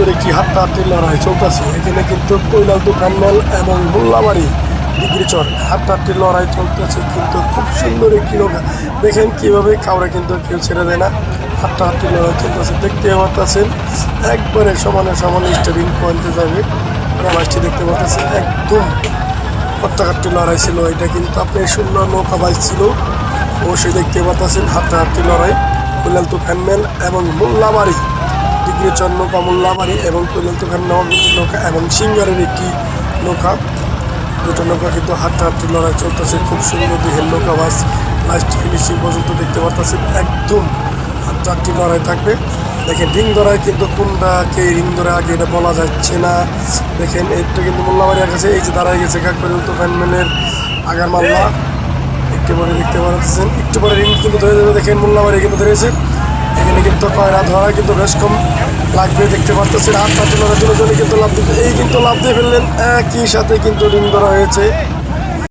সুন্দর একটি হাড্ডাহাড্ডি লড়াই চলতেছে। এখানে কিন্তু কৈলালদু প্যান্ডেল এবং মোল্লাবাড়ি ডিগ্রিচর হাড্ডাহাড্ডি লড়াই চলতেছে, কিন্তু খুব সুন্দর একটি নৌকা। দেখেন কিভাবে কাউরে কিন্তু কেউ ছেড়ে দেয় না, হাড্ডাহাড্ডি লড়াই চলতেছে। দেখতে পাচ্ছেন একবারে সমানে সমানে স্টার্টিং পয়েন্টে যাবে মাছটি দেখতে পাচ্ছেন। একদম হাড্ডাহাড্ডি লড়াই ছিল এটা, কিন্তু আপনি সুন্দর নৌকা বাইক ছিল অবশ্যই দেখতে পাচ্ছেন। হাড্ডাহাড্ডি লড়াই কৈলালদু প্যান্ডেল এবং মোল্লাবাড়ি ডিগ্রিচর নৌকা, মোল্লাবাড়ি এবং কৈলালদু প্যান্ডেল নৌকা এবং সিঙ্গারের একটি নৌকা, দুটো নৌকা কিন্তু হাড্ডাহাড্ডি লড়াই চলতেছে। খুব সুন্দর দেখেন নৌকা বাস লাস্ট ফিনিশিং পর্যন্ত দেখতে পাচ্ছেন। একদম হাড্ডাহাড্ডি লড়াই থাকবে। দেখেন রিং ধরায় কিন্তু কোনটাকে রিং ধরে আগে এটা বলা যাচ্ছে না। দেখেন এটা কিন্তু মোল্লাবাড়ি কাছে এই যে দাঁড়ায় গেছে কৈলালদু প্যান্ডেলের আগার মাল্লা একটু পরে দেখতে পাচ্ছেন। একটু পরে রিং কিন্তু ধরে দেবে। দেখেন মোল্লাবাড়ি কিন্তু ধরেছে। এখানে কিন্তু কয়রা ধরা কিন্তু বেশ কম লাগবে দেখতে পাচ্ছেন। হাড্ডাহাড্ডি লড়াই দুজনে কিন্তু লাভ দিতে এই কিন্তু লাভ দিয়ে ফেললেন, একই সাথে কিন্তু রিং ধরা হয়েছে।